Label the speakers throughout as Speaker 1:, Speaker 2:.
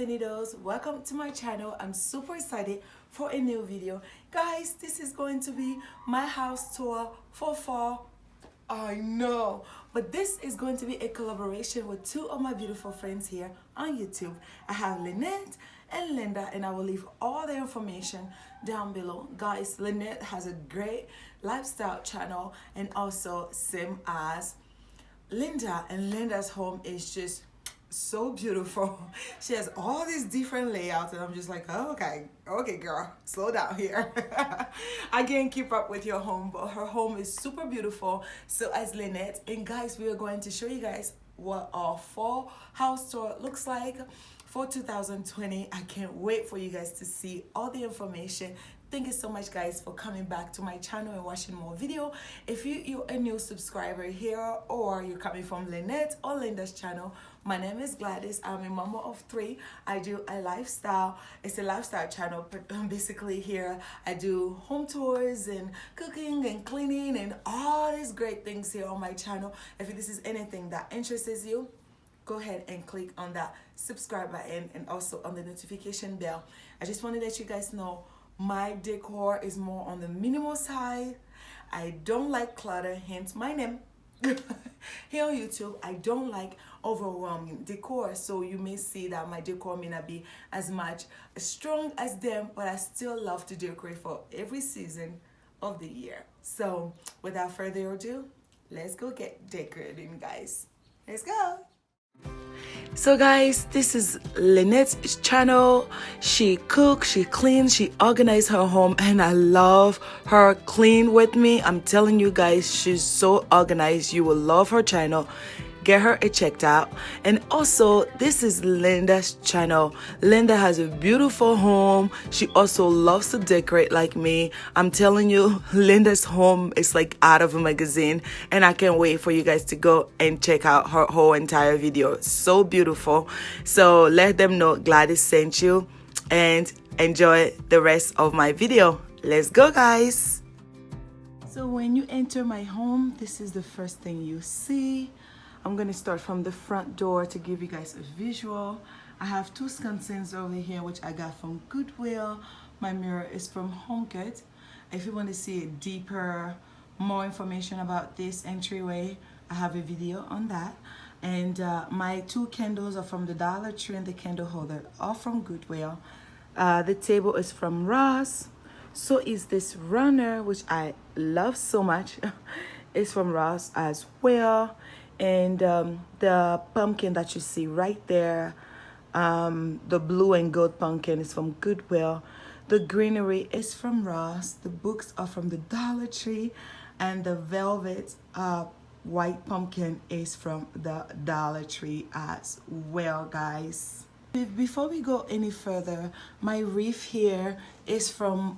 Speaker 1: bienvenidos, welcome to my channel. I'm super excited for a new video. Guys, this is going to be my house tour for fall. I know, but this is going to be a collaboration with two of my beautiful friends here on YouTube. I have Lynette and Linda, and I will leave all the information down below. Guys, Lynette has a great lifestyle channel, and also same as Linda, and Linda's home is just so beautiful. She has all these different layouts, and I'm just like, oh, okay girl, slow down here. I can't keep up with your home, but her home is super beautiful, so as Lynette. And guys, we are going to show you guys what our fall house tour looks like for 2020. I can't wait for you guys to see all the information. Thank you so much, guys, for coming back to my channel and watching more video. If you're a new subscriber here, or you're coming from Lynette or Linda's channel, my name is Gladys. I'm a mama of three. I do a lifestyle. It's a lifestyle channel, but basically here I do home tours and cooking and cleaning and all these great things here on my channel. If this is anything that interests you, go ahead and click on that subscribe button and also on the notification bell. I just want to let you guys know my decor is more on the minimal side. I don't like clutter, hence my name. Here on YouTube, I don't like overwhelming decor, so you may see that my decor may not be as much strong as them, but I still love to decorate for every season of the year. So without further ado, let's go get decorating, guys. Let's go. So guys, this is Lynette's channel. She cooks, she cleans, she organizes her home, and I love her clean with me. I'm telling you guys, she's so organized. You will love her channel. Get her checked out. And also, this is Linda's channel. Linda has a beautiful home. She also loves to decorate like me. I'm telling you, Linda's home is like out of a magazine, and I can't wait for you guys to go and check out her whole entire video. So beautiful. So let them know Gladys sent you, and enjoy the rest of my video. Let's go, guys. So when you enter my home, this is the first thing you see. I'm gonna start from the front door to give you guys a visual. I have two sconces over here, which I got from Goodwill. My mirror is from HomeKit. If you want to see deeper, more information about this entryway, I have a video on that. And my two candles are from the Dollar Tree, and the candle holder are from Goodwill. The table is from Ross. So is this runner, which I love so much. It's from Ross as well. And the pumpkin that you see right there, the blue and gold pumpkin, is from Goodwill. The greenery is from Ross. The books are from the Dollar Tree. And the velvet white pumpkin is from the Dollar Tree as well, guys. Before we go any further, my wreath here is from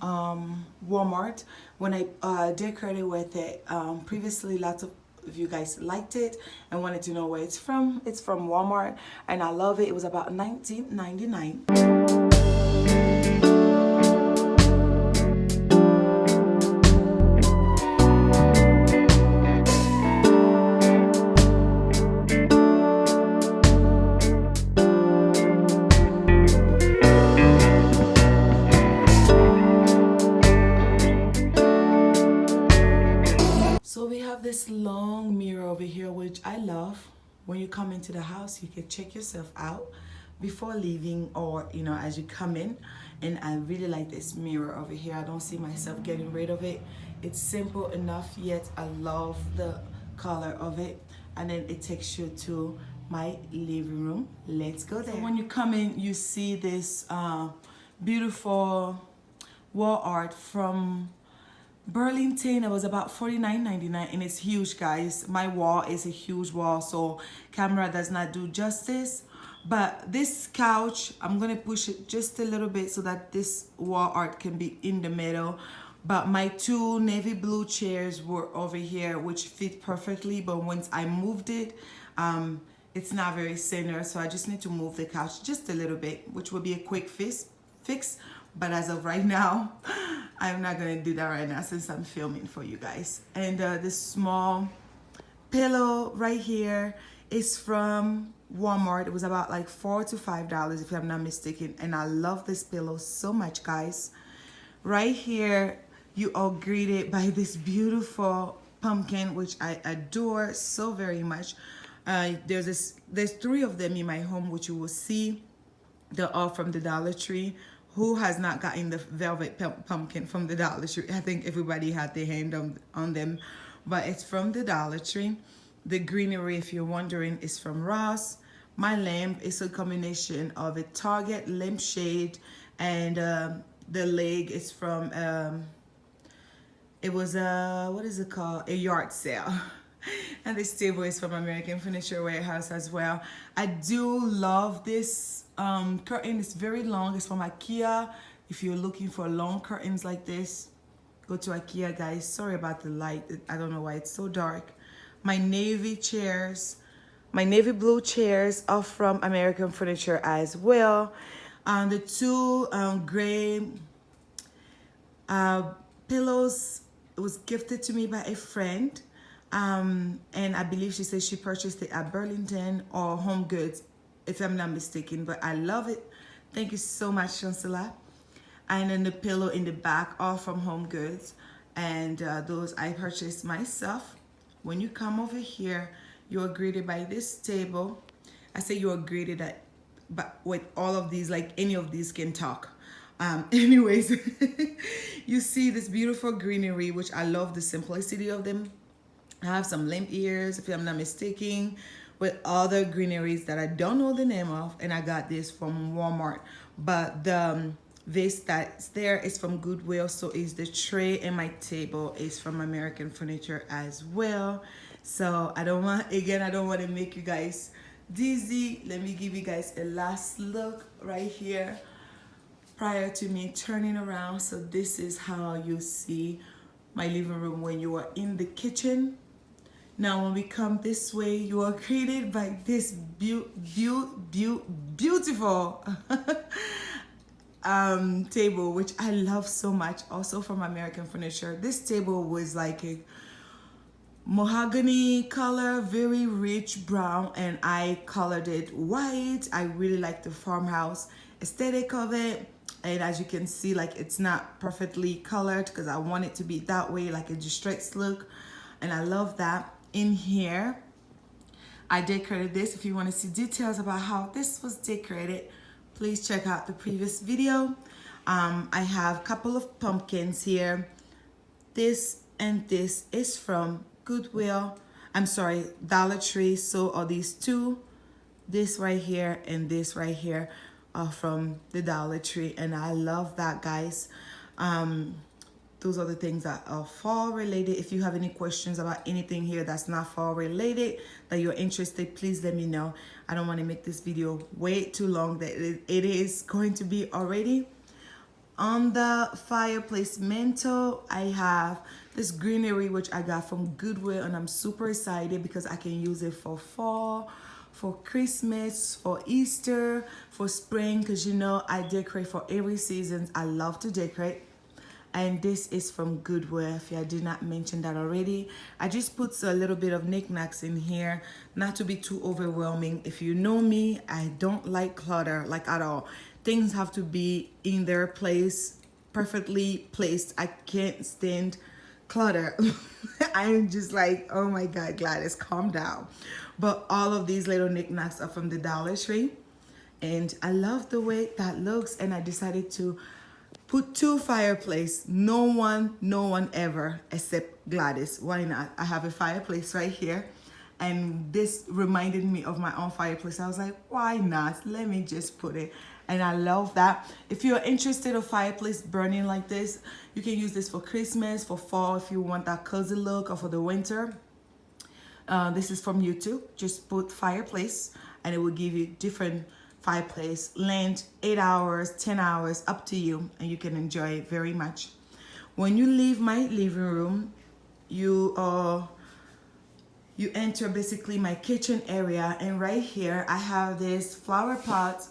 Speaker 1: Walmart. When I decorated with it previously, lots of you guys liked it and wanted to know where it's from. It's from Walmart, and I love it. It was about $19.99. This long mirror over here, which I love. When you come into the house, you can check yourself out before leaving, or as you come in. And I really like this mirror over here. I don't see myself getting rid of it. It's simple enough, yet I love the color of it. And then it takes you to my living room. Let's go there. So when you come in, you see this beautiful wall art from Burlington. It was about $49.99, and it's huge, guys. My wall is a huge wall, so camera does not do justice. But this couch, I'm gonna push it just a little bit so that this wall art can be in the middle. But my two navy blue chairs were over here, which fit perfectly, but once I moved it, it's not very center, so I just need to move the couch just a little bit, which will be a quick fix. But as of right now, I'm not gonna do that right now since I'm filming for you guys. And this small pillow right here is from Walmart. It was about like $4 to $5 if I'm not mistaken, and I love this pillow so much, guys. Right here you are greeted by this beautiful pumpkin, which I adore so very much. There's 3 of them in my home, which you will see. They're all from the Dollar Tree. Who has not gotten the velvet pumpkin from the Dollar Tree? I think everybody had their hand on them, but it's from the Dollar Tree. The greenery, if you're wondering, is from Ross. My lamp is a combination of a Target lampshade, and the leg is from it was a, what is it called, a yard sale. And this table is from American Furniture Warehouse as well. I do love this curtain. It's very long. It's from IKEA. If you're looking for long curtains like this, go to IKEA, guys. Sorry about the light. I don't know why it's so dark. My navy chairs, my navy blue chairs are from American Furniture as well. The 2 gray pillows, it was gifted to me by a friend. And I believe she said she purchased it at Burlington or Home Goods, if I'm not mistaken, but I love it. Thank you so much, Chancellor. And then the pillow in the back are from Home Goods, and those I purchased myself. When you come over here, you are greeted by this table. I say you are greeted but with all of these, like any of these can talk. Anyways, you see this beautiful greenery, which I love the simplicity of them. I have some lamp ears, if I'm not mistaken, with other greeneries that I don't know the name of, and I got this from Walmart. But the vase that's there is from Goodwill, so is the tray, and my table is from American Furniture as well. So I don't want to make you guys dizzy. Let me give you guys a last look right here prior to me turning around. So this is how you see my living room when you are in the kitchen. Now when we come this way, you are greeted by this beautiful table, which I love so much, also from American Furniture. This table was like a mahogany color, very rich brown, and I colored it white. I really like the farmhouse aesthetic of it, and as you can see, like, it's not perfectly colored because I want it to be that way, like a distressed look, and I love that. In here I decorated this. If you want to see details about how this was decorated, please check out the previous video. I have a couple of pumpkins here. This and this is from Goodwill. I'm sorry, Dollar Tree. So are these 2. This right here and this right here are from the Dollar Tree, and I love that, guys. Those are the things that are fall related. If you have any questions about anything here that's not fall related that you're interested, please let me know. I don't want to make this video way too long that it is going to be already. On the fireplace mantle, I have this greenery, which I got from Goodwill, and I'm super excited because I can use it for fall, for Christmas, for Easter, for spring, because you know I decorate for every season. I love to decorate. And this is from Goodwill, if I did not mention that already. I just put a little bit of knickknacks in here, not to be too overwhelming. If you know me, I don't like clutter, like, at all. Things have to be in their place, perfectly placed. I can't stand clutter. I'm just like, oh my God, Gladys, calm down. But all of these little knickknacks are from the Dollar Tree, and I love the way that looks, and I decided to put 2 fireplace. No one ever except Gladys. Why not? I have a fireplace right here, and this reminded me of my own fireplace. I was like, why not? Let me just put it. And I love that. If you're interested in a fireplace burning like this, you can use this for Christmas, for fall, if you want that cozy look, or for the winter. This is from YouTube. Just put fireplace, and it will give you different fireplace length, 8 hours, 10 hours, up to you, and you can enjoy it very much. When you leave my living room, you enter basically my kitchen area, and right here I have this flower pot,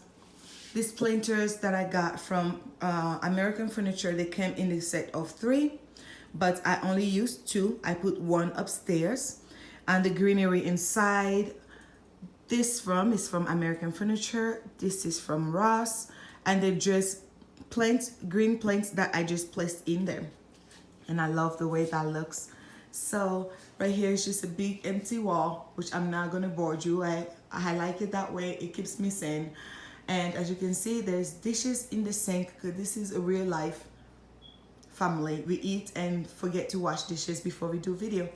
Speaker 1: these planters that I got from American Furniture. They came in a set of 3, but I only used 2. I put 1 upstairs, and the greenery inside this from is from American Furniture. This is from Ross, and they're just plants, green plants that I just placed in there, and I love the way that looks. So right here is just a big empty wall, which I'm not gonna board you. I like it that way. It keeps me sane. And as you can see, there's dishes in the sink, because this is a real life family. We eat and forget to wash dishes before we do video.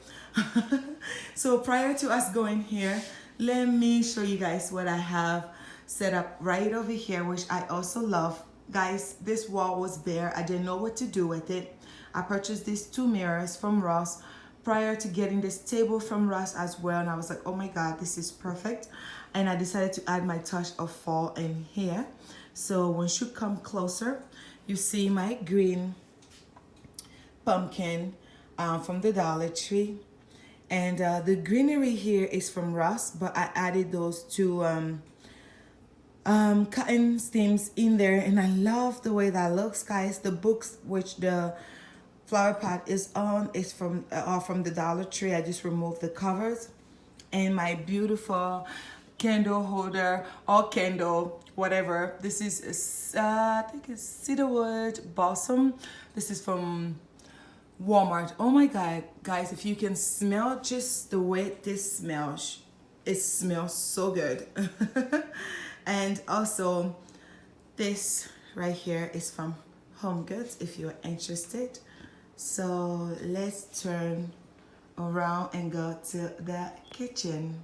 Speaker 1: So prior to us going here, let me show you guys what I have set up right over here, which I also love. Guys, this wall was bare. I didn't know what to do with it. I purchased these 2 mirrors from Ross prior to getting this table from Ross as well, and I was like, oh my god, this is perfect. And I decided to add my touch of fall in here. So once you come closer, you see my green pumpkin from the Dollar Tree, and the greenery here is from Ross, but I added those 2 cotton stems in there, and I love the way that looks, guys. The books which the flower pot is on is from the Dollar Tree. I just removed the covers, and my beautiful candle holder or candle, whatever. This is I think it's cedarwood balsam. This is from Walmart. Oh my god, guys, if you can smell just the way this smells, it smells so good. And also this right here is from Home Goods if you're interested. So let's turn around and go to the kitchen.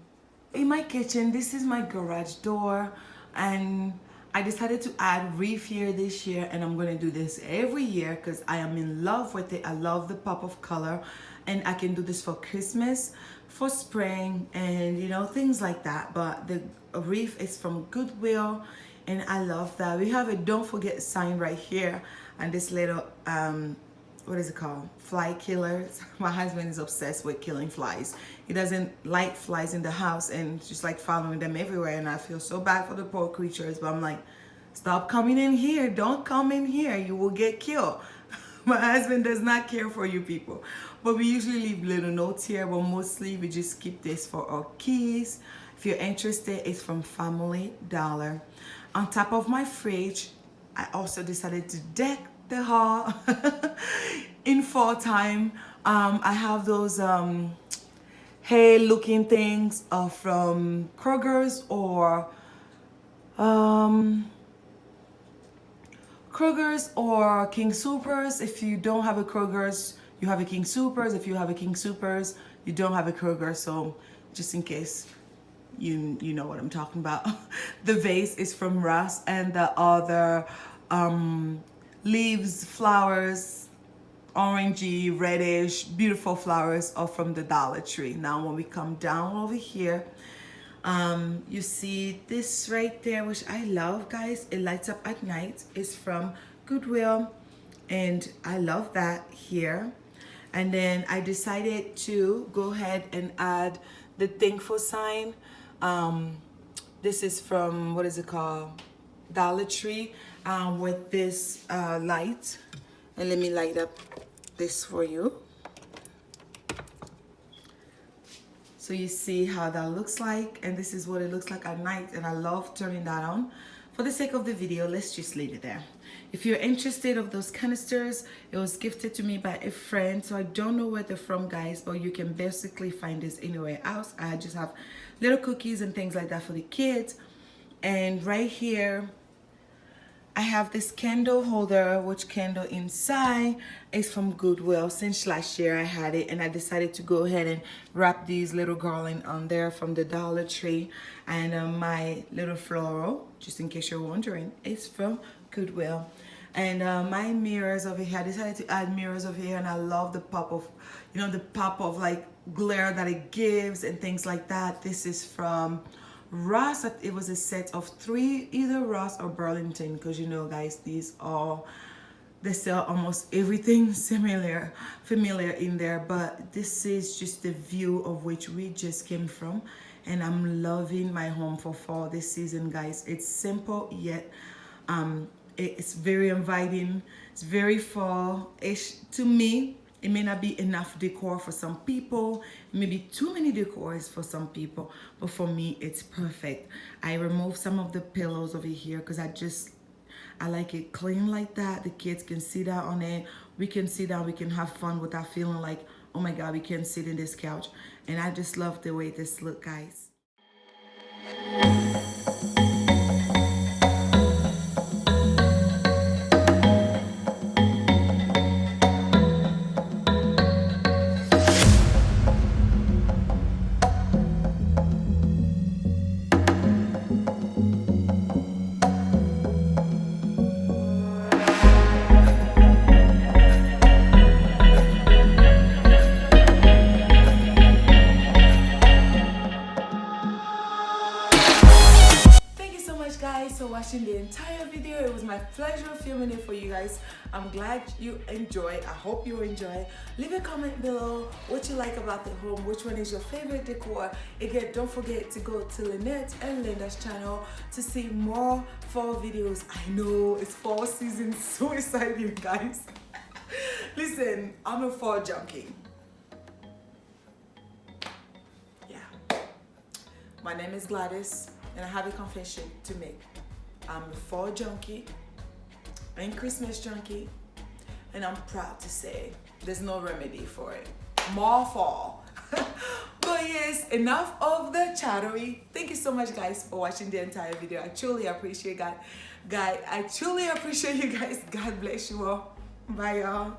Speaker 1: In my kitchen, this is my garage door, and I decided to add reef here this year, and I'm gonna do this every year because I am in love with it. I love the pop of color, and I can do this for Christmas, for spring, and you know, things like that. But the reef is from Goodwill, and I love that. We have a don't forget sign right here, and this little what is it called, fly killers. My husband is obsessed with killing flies. He doesn't like flies in the house, and just like following them everywhere, and I feel so bad for the poor creatures, but I'm like, stop coming in here, don't come in here, you will get killed. My husband does not care for you people, but we usually leave little notes here, but mostly we just keep this for our keys. If you're interested, it's from Family Dollar. On top of my fridge, I also decided to deck the hall in fall time. I have those hay looking things from Kroger's or King Soopers. If you don't have a Kroger's, you have a King Soopers. If you have a King Soopers, you don't have a Kroger. So just in case you know what I'm talking about. The vase is from Ross, and the other leaves, flowers, orangey, reddish, beautiful flowers are from the Dollar Tree. Now when we come down over here, you see this right there, which I love, guys. It lights up at night. It's from Goodwill, and I love that here. And then I decided to go ahead and add the thankful sign. This is from, what is it called, Dollar Tree, with this light. And let me light up this for you, so you see how that looks like. And this is what it looks like at night, and I love turning that on. For the sake of the video, let's just leave it there. If you're interested of those canisters, it was gifted to me by a friend, so I don't know where they're from, guys, but you can basically find this anywhere else. I just have little cookies and things like that for the kids. And right here I have this candle holder, which candle inside is from Goodwill. Since last year I had it, and I decided to go ahead and wrap these little garland on there from the Dollar Tree. And my little floral, just in case you're wondering, is from Goodwill. And my mirrors over here, I decided to add mirrors over here, and I love the pop of, you know, the pop of like glare that it gives and things like that. This is from Ross. It was a set of 3, either Ross or Burlington, because you know, guys, these are, they sell almost everything familiar in there. But this is just the view of which we just came from, and I'm loving my home for fall this season, guys. It's simple, yet it's very inviting. It's very fall-ish to me. It may not be enough decor for some people, maybe too many decors for some people, but for me, it's perfect. I removed some of the pillows over here because I like it clean like that. The kids can sit down on it. We can sit down, we can have fun without feeling like, oh my God, we can't sit in this couch. And I just love the way this look, guys. Guys, for watching the entire video. It was my pleasure filming it for you guys. I'm glad you enjoyed. I hope you enjoy. Leave a comment below what you like about the home, which one is your favorite decor. Again, don't forget to go to Lynette and Linda's channel to see more fall videos. I know it's fall season, so exciting, guys. Listen, I'm a fall junkie. Yeah, my name is Gladys, and I have a confession to make. I'm a fall junkie and Christmas junkie, and I'm proud to say there's no remedy for it. More fall. But yes, enough of the chattery. Thank you so much, guys, for watching the entire video. I truly appreciate I truly appreciate you guys. God bless you all. Bye, y'all.